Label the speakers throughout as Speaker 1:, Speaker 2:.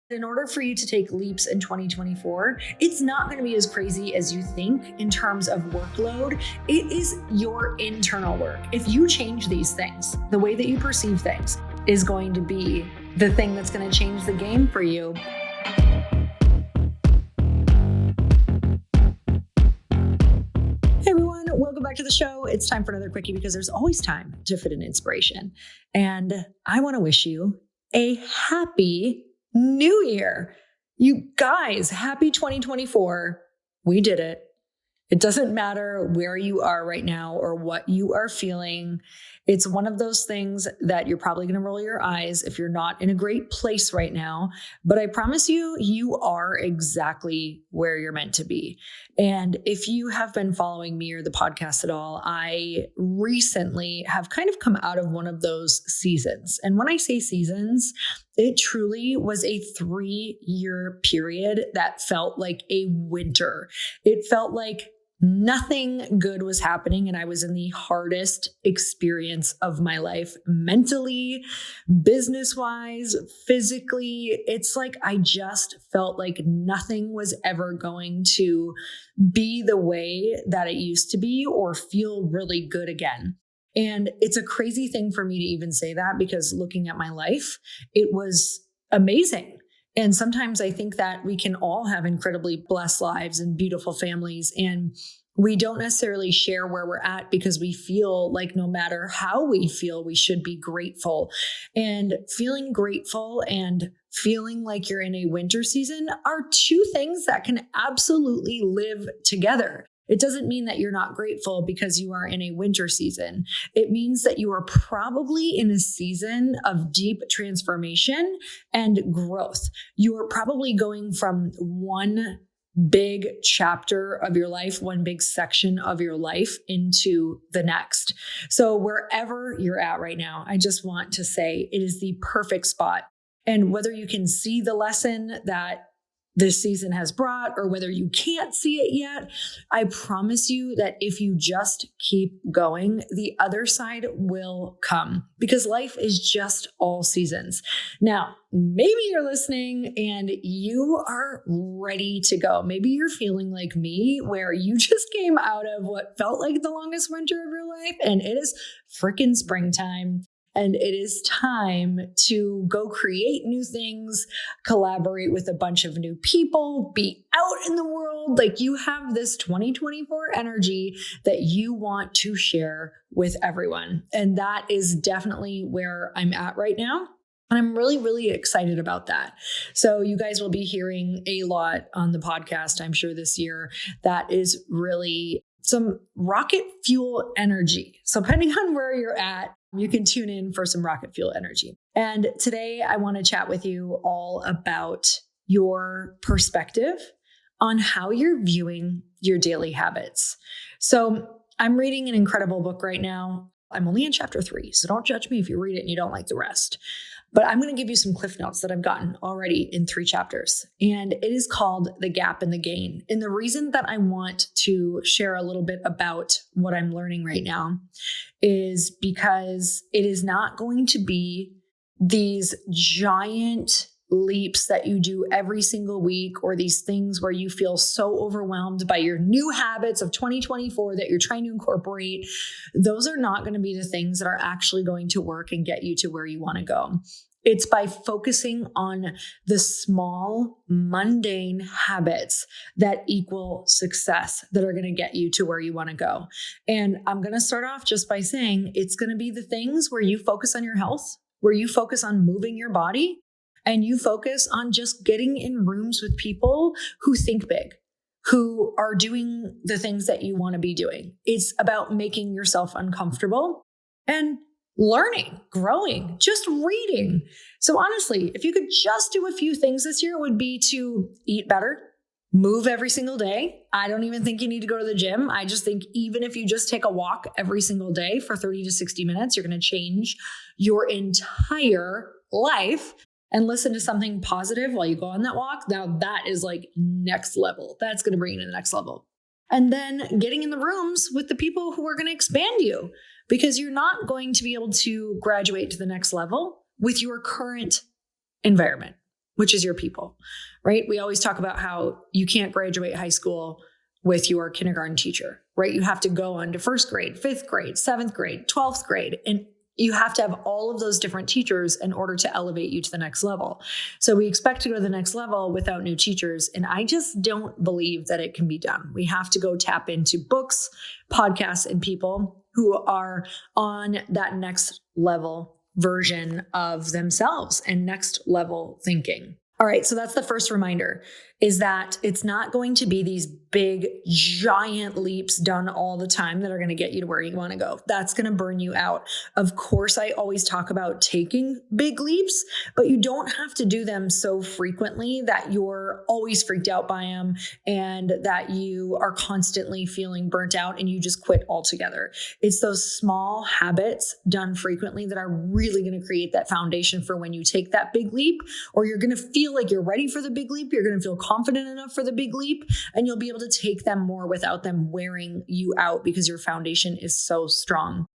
Speaker 1: In order for you to take leaps in 2024, it's not going to be as crazy as you think in terms of workload. It is your internal work. If you change these things, the way that you perceive things is going to be the thing that's going to change the game for you. Hey everyone, welcome back to the show. It's time for another quickie because there's always time to fit in inspiration. And I want to wish you a happy New Year. You guys, happy 2024. We did it. It doesn't matter where you are right now or what you are feeling. It's one of those things that you're probably going to roll your eyes if you're not in a great place right now. But I promise you, you are exactly where you're meant to be. And if you have been following me or the podcast at all, I recently have kind of come out of one of those seasons. And when I say seasons, it truly was a 3-year period that felt like a winter. It felt like nothing good was happening, and I was in the hardest experience of my life, mentally, business-wise, physically. It's like I just felt like nothing was ever going to be the way that it used to be or feel really good again. And it's a crazy thing for me to even say that because looking at my life, it was amazing. And sometimes I think that we can all have incredibly blessed lives and beautiful families, and we don't necessarily share where we're at because we feel like no matter how we feel, we should be grateful. And feeling grateful and feeling like you're in a winter season are two things that can absolutely live together. It doesn't mean that you're not grateful because you are in a winter season. It means that you are probably in a season of deep transformation and growth. You are probably going from one big chapter of your life, one big section of your life into the next. So wherever you're at right now, I just want to say it is the perfect spot. And whether you can see the lesson that this season has brought, or whether you can't see it yet, I promise you that if you just keep going, the other side will come because life is just all seasons. Now, maybe you're listening and you are ready to go. Maybe you're feeling like me, where you just came out of what felt like the longest winter of your life, and it is freaking springtime. And it is time to go create new things, collaborate with a bunch of new people, be out in the world. Like you have this 2024 energy that you want to share with everyone. And that is definitely where I'm at right now. And I'm really, really excited about that. So you guys will be hearing a lot on the podcast, I'm sure, this year that is really some rocket fuel energy. So depending on where you're at, you can tune in for some rocket fuel energy. And today I want to chat with you all about your perspective on how you're viewing your daily habits. So I'm reading an incredible book right now. I'm only in chapter 3, so don't judge me if you read it and you don't like the rest. But I'm going to give you some cliff notes that I've gotten already in 3 chapters. And it is called The Gap and the Gain. And the reason that I want to share a little bit about what I'm learning right now is because it is not going to be these giant leaps that you do every single week, or these things where you feel so overwhelmed by your new habits of 2024 that you're trying to incorporate. Those are not going to be the things that are actually going to work and get you to where you want to go. It's by focusing on the small, mundane habits that equal success that are going to get you to where you want to go. And I'm going to start off just by saying it's going to be the things where you focus on your health, where you focus on moving your body, and you focus on just getting in rooms with people who think big, who are doing the things that you want to be doing. It's about making yourself uncomfortable and learning, growing, just reading. So honestly, if you could just do a few things this year, it would be to eat better, move every single day. I don't even think you need to go to the gym. I just think even if you just take a walk every single day for 30 to 60 minutes, you're going to change your entire life. And listen to something positive while you go on that walk. Now that is like next level. That's going to bring you to the next level. And then getting in the rooms with the people who are going to expand you, because you're not going to be able to graduate to the next level with your current environment. which is your people, right? We always talk about how you can't graduate high school with your kindergarten teacher, right? You have to go on to first grade, fifth grade, seventh grade, 12th grade. And you have to have all of those different teachers in order to elevate you to the next level. So we expect to go to the next level without new teachers. And I just don't believe that it can be done. We have to go tap into books, podcasts, and people who are on that next level version of themselves and next level thinking. All right, so that's the first reminder, is that it's not going to be these big, giant leaps done all the time that are going to get you to where you want to go. That's going to burn you out. Of course, I always talk about taking big leaps, but you don't have to do them so frequently that you're always freaked out by them and that you are constantly feeling burnt out and you just quit altogether. It's those small habits done frequently that are really going to create that foundation for when you take that big leap, or you're going to feel like you're ready for the big leap. You're going to feel confident enough for the big leap, and you'll be able to take them more without them wearing you out because your foundation is so strong.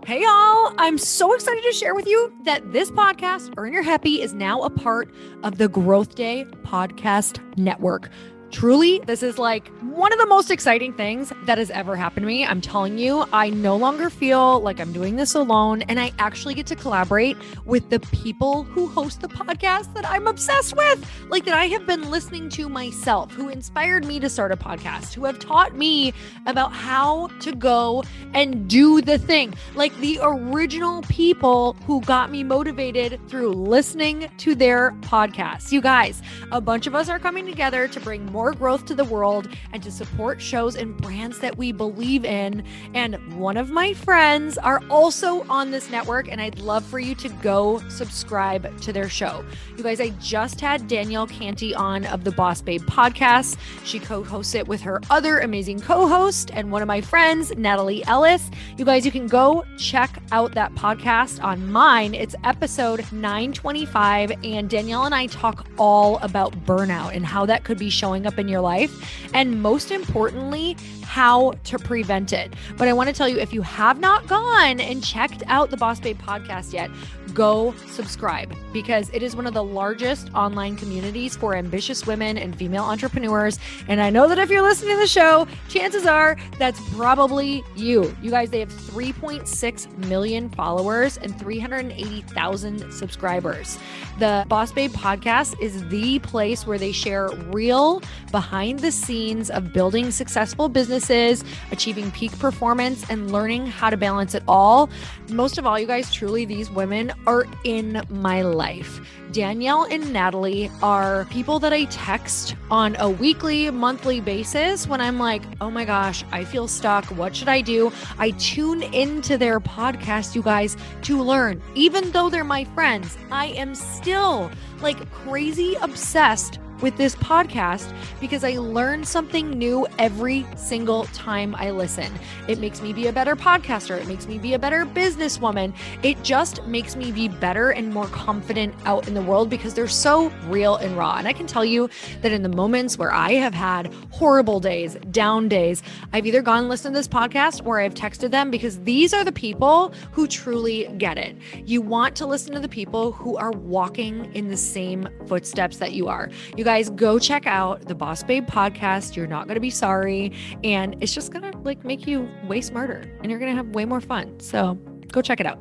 Speaker 2: Hey y'all, I'm so excited to share with you that this podcast, Earn Your Happy, is now a part of the Growth Day Podcast Network. Truly, this is like one of the most exciting things that has ever happened to me. I'm telling you, I no longer feel like I'm doing this alone, and I actually get to collaborate with the people who host the podcast that I'm obsessed with, like that I have been listening to myself, who inspired me to start a podcast, who have taught me about how to go and do the thing, like the original people who got me motivated through listening to their podcasts. You guys, a bunch of us are coming together to bring more growth to the world and to support shows and brands that we believe in. And one of my friends are also on this network, and I'd love for you to go subscribe to their show. You guys, I just had Danielle Canty on of the Boss Babe podcast. She co-hosts it with her other amazing co-host and one of my friends, Natalie Ellis. You guys, you can go check out that podcast on mine. It's episode 925, and Danielle and I talk all about burnout and how that could be showing up in your life, and most importantly, how to prevent it. But I want to tell you, if you have not gone and checked out the Boss Babe podcast yet, go subscribe, because it is one of the largest online communities for ambitious women and female entrepreneurs. And I know that if you're listening to the show, chances are that's probably you. You guys, they have 3.6 million followers and 380,000 subscribers. The Boss Babe podcast is the place where they share real behind the scenes of building successful businesses, achieving peak performance, and learning how to balance it all. Most of all, you guys, truly, these women are in my life. Danielle and Natalie are people that I text on a weekly, monthly basis when I'm like, oh my gosh, I feel stuck. What should I do? I tune into their podcast, you guys, to learn. Even though they're my friends, I am still like crazy obsessed with this podcast because I learn something new every single time I listen. It makes me be a better podcaster. It makes me be a better businesswoman. It just makes me be better and more confident out in the world because they're so real and raw. And I can tell you that in the moments where I have had horrible days, down days, I've either gone and listened to this podcast or I've texted them, because these are the people who truly get it. You want to listen to the people who are walking in the same footsteps that you are. You guys, go check out the Boss Babe podcast. You're not going to be sorry. And it's just going to like make you way smarter and you're going to have way more fun. So go check it out.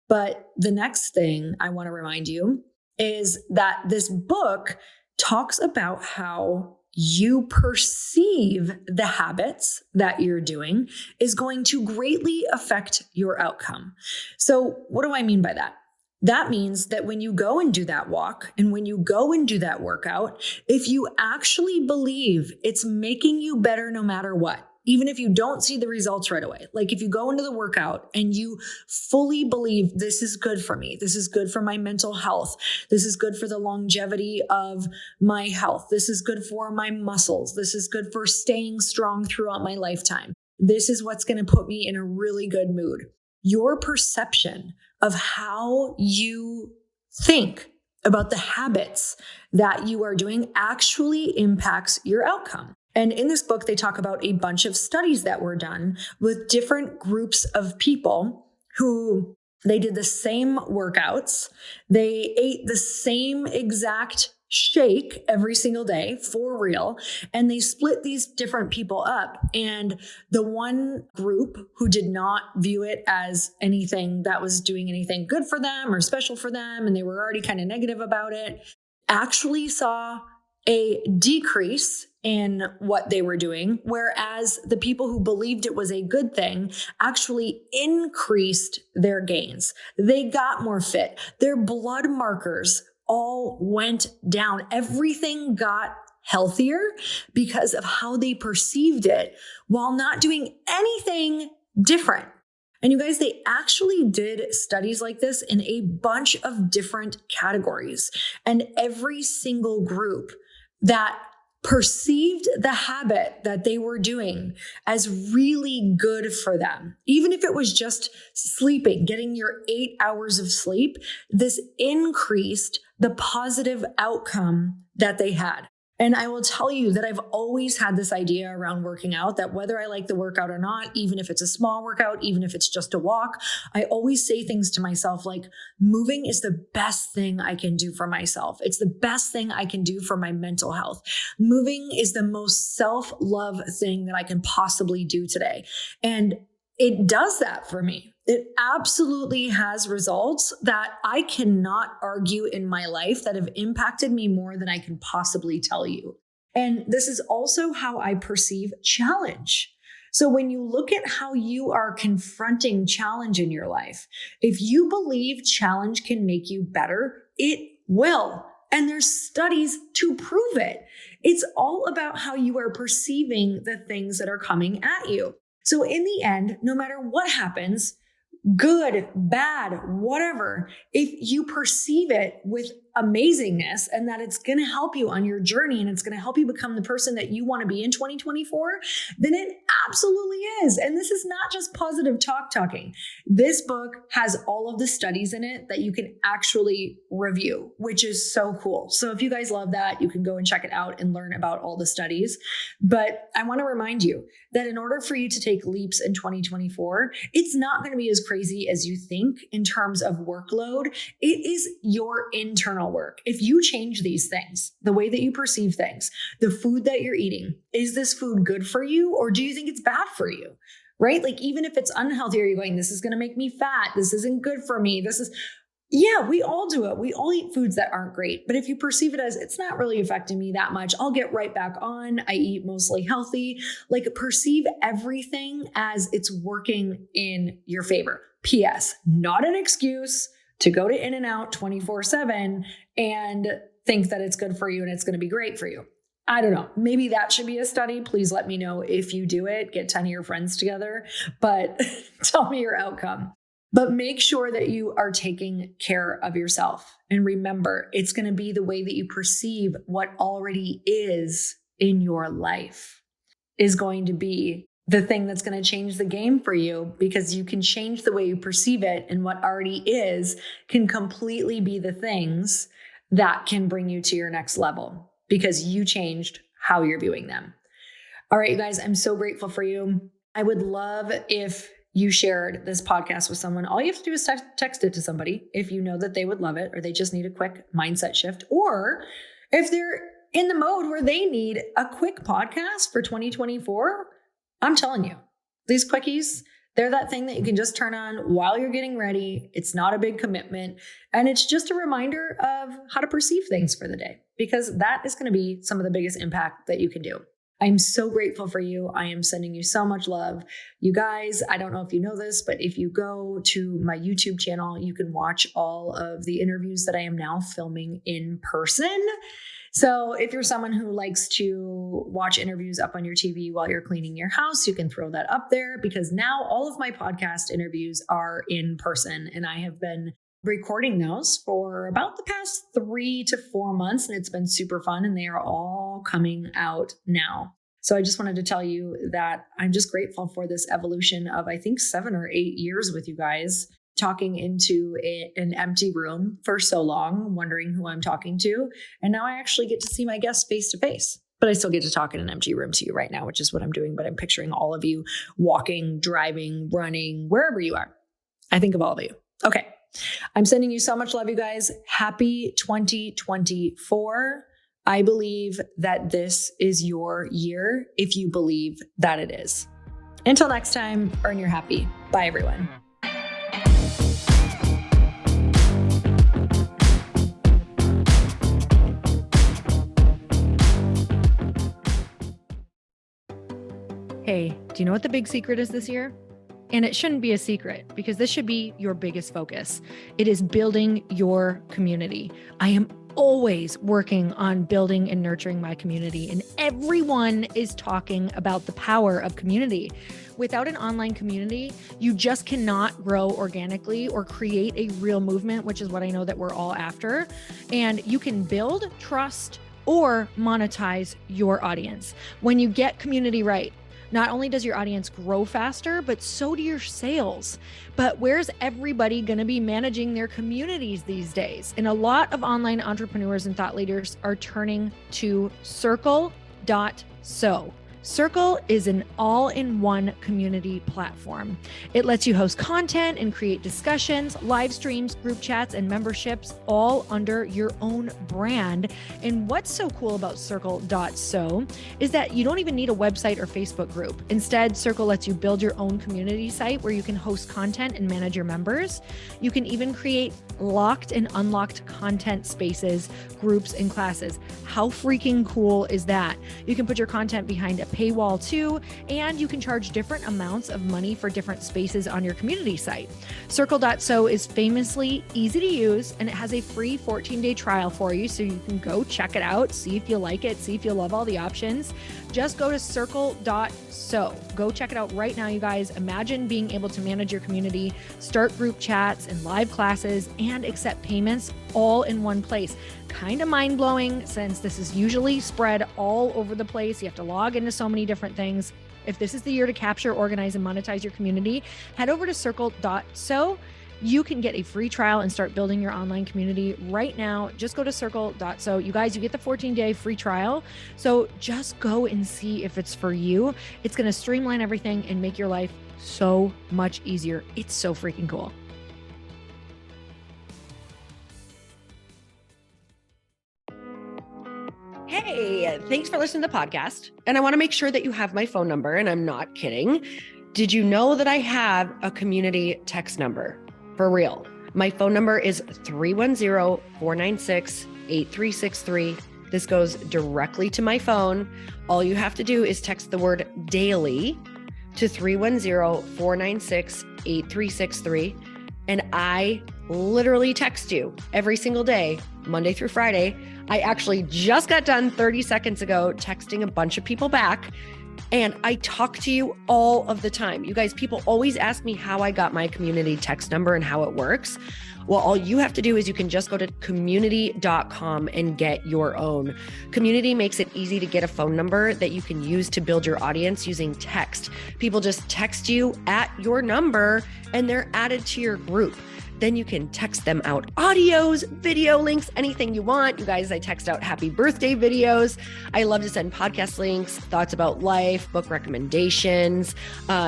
Speaker 1: But the next thing I want to remind you is that this book talks about how you perceive the habits that you're doing is going to greatly affect your outcome. So what do I mean by that? That means that when you go and do that walk and when you go and do that workout, if you actually believe it's making you better no matter what, even if you don't see the results right away, like if you go into the workout and you fully believe this is good for me, this is good for my mental health, this is good for the longevity of my health, this is good for my muscles, this is good for staying strong throughout my lifetime, this is what's going to put me in a really good mood. Your perception of how you think about the habits that you are doing actually impacts your outcome. And in this book, they talk about a bunch of studies that were done with different groups of people who They did the same workouts. They ate the same exact shake every single day for real. And they split these different people up. And the one group who did not view it as anything that was doing anything good for them or special for them, and they were already kind of negative about it, actually saw a decrease in what they were doing, whereas the people who believed it was a good thing actually increased their gains. They got more fit. Their blood markers all went down. Everything got healthier because of how they perceived it while not doing anything different. And you guys, they actually did studies like this in a bunch of different categories. And every single group that perceived the habit that they were doing as really good for them, even if it was just sleeping, getting your 8 hours of sleep, this increased the positive outcome that they had. And I will tell you that I've always had this idea around working out that whether I like the workout or not, even if it's a small workout, even if it's just a walk, I always say things to myself like, moving is the best thing I can do for myself. It's the best thing I can do for my mental health. Moving is the most self-love thing that I can possibly do today. And it does that for me. It absolutely has results that I cannot argue in my life that have impacted me more than I can possibly tell you. And this is also how I perceive challenge. So when you look at how you are confronting challenge in your life, if you believe challenge can make you better, it will. And there's studies to prove it. It's all about how you are perceiving the things that are coming at you. So in the end, no matter what happens, good, bad, whatever, if you perceive it with amazingness and that it's going to help you on your journey and it's going to help you become the person that you want to be in 2024, then it absolutely is. And this is not just positive talking. This book has all of the studies in it that you can actually review, which is so cool. So if you guys love that, you can go and check it out and learn about all the studies. But I want to remind you that in order for you to take leaps in 2024, it's not going to be as crazy as you think in terms of workload. It is your internal work. If you change these things, the way that you perceive things, the food that you're eating, is this food good for you or do you think it's bad for you? Right? Like even if it's unhealthy, are you going, this is going to make me fat. This isn't good for me. Yeah, we all do it. We all eat foods that aren't great. But if you perceive it as it's not really affecting me that much, I'll get right back on. I eat mostly healthy. Like perceive everything as it's working in your favor. P.S. Not an excuse to go to In-N-Out 24/7 and think that it's good for you and it's going to be great for you. I don't know. Maybe that should be a study. Please let me know if you do it. Get 10 of your friends together, but tell me your outcome. But make sure that you are taking care of yourself. And remember, it's going to be the way that you perceive what already is in your life is going to be the thing that's going to change the game for you, because you can change the way you perceive it, and what already is can completely be the things that can bring you to your next level because you changed how you're viewing them. All right, you guys, I'm so grateful for you. I would love if you shared this podcast with someone. All you have to do is text it to somebody if you know that they would love it or they just need a quick mindset shift, or if they're in the mode where they need a quick podcast for 2024. I'm telling you, these quickies, they're that thing that you can just turn on while you're getting ready. It's not a big commitment. And it's just a reminder of how to perceive things for the day, because that is going to be some of the biggest impact that you can do. I'm so grateful for you. I am sending you so much love. You guys, I don't know if you know this, but if you go to my YouTube channel, you can watch all of the interviews that I am now filming in person. So if you're someone who likes to watch interviews up on your TV while you're cleaning your house, you can throw that up there, because now all of my podcast interviews are in person, and I have been recording those for about the past 3 to 4 months, and it's been super fun, and they are all coming out now. So I just wanted to tell you that I'm just grateful for this evolution of, I think, 7 or 8 years with you guys, talking into an empty room for so long, wondering who I'm talking to. And now I actually get to see my guests face to face, but I still get to talk in an empty room to you right now, which is what I'm doing. But I'm picturing all of you walking, driving, running, wherever you are. I think of all of you. Okay. I'm sending you so much love, you guys. Happy 2024. I believe that this is your year if you believe that it is. Until next time, earn your happy. Bye, everyone.
Speaker 2: Hey, do you know what the big secret is this year? And it shouldn't be a secret because this should be your biggest focus. It is building your community. I am always working on building and nurturing my community, and everyone is talking about the power of community. Without an online community, you just cannot grow organically or create a real movement, which is what I know that we're all after. And you can build trust or monetize your audience. When you get community right, not only does your audience grow faster, but so do your sales. But where's everybody going to be managing their communities these days? And a lot of online entrepreneurs and thought leaders are turning to Circle.so. Circle is an all-in-one community platform. It lets you host content and create discussions, live streams, group chats, and memberships all under your own brand. And what's so cool about Circle.so is that you don't even need a website or Facebook group. Instead, Circle lets you build your own community site where you can host content and manage your members. You can even create locked and unlocked content spaces, groups, and classes. How freaking cool is that? You can put your content behind a paywall too, and you can charge different amounts of money for different spaces on your community site. Circle.so is famously easy to use, and it has a free 14-day trial for you, so you can go check it out, see if you like it, see if you love all the options. Just go to Circle.so. Go check it out right now, you guys. Imagine being able to manage your community, start group chats and live classes, and accept payments all in one place. Kind of mind-blowing since this is usually spread all over the place. You have to log into so many different things. If this is the year to capture, organize, and monetize your community, head over to Circle.so. You can get a free trial and start building your online community right now. Just go to Circle.so. You guys, you get the 14-day free trial. So just go and see if it's for you. It's going to streamline everything and make your life so much easier. It's so freaking cool. Hey, thanks for listening to the podcast. And I want to make sure that you have my phone number, and I'm not kidding. Did you know that I have a community text number? For real. My phone number is 310-496-8363. This goes directly to my phone. All you have to do is text the word daily to 310-496-8363. And I literally text you every single day, Monday through Friday. I actually just got done 30 seconds ago texting a bunch of people back, and I talk to you all of the time. You guys, people always ask me how I got my community text number and how it works. Well, all you have to do is you can just go to community.com and get your own. Community makes it easy to get a phone number that you can use to build your audience using text. People just text you at your number and they're added to your group. Then you can text them out audios, video links, anything you want. You guys, I text out happy birthday videos. I love to send podcast links, thoughts about life, book recommendations,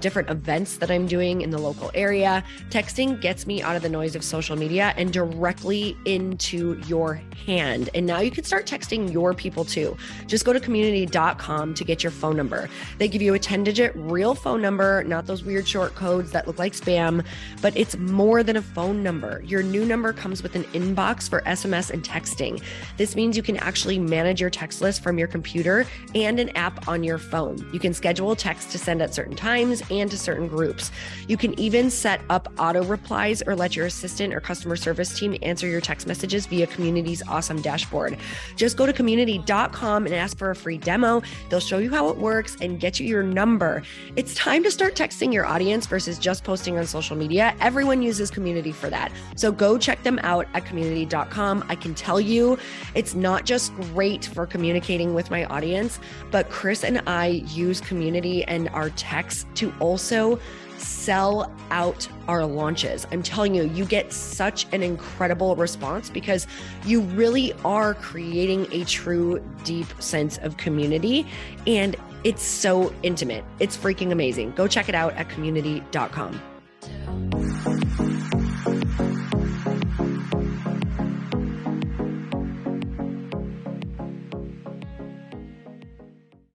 Speaker 2: different events that I'm doing in the local area. Texting gets me out of the noise of social media and directly into your hand. And now you can start texting your people too. Just go to community.com to get your phone number. They give you a 10-digit real phone number, not those weird short codes that look like spam, but it's more than a phone number. Your new number comes with an inbox for SMS and texting. This means you can actually manage your text list from your computer and an app on your phone. You can schedule text to send at certain times and to certain groups. You can even set up auto replies or let your assistant or customer service team answer your text messages via Community's awesome dashboard. Just go to community.com and ask for a free demo. They'll show you how it works and get you your number. It's time to start texting your audience versus just posting on social media. Everyone uses Community for that. So go check them out at community.com. I can tell you it's not just great for communicating with my audience, but Chris and I use Community and our texts to also sell out our launches. I'm telling you, you get such an incredible response because you really are creating a true, deep sense of community, and it's so intimate. It's freaking amazing. Go check it out at community.com.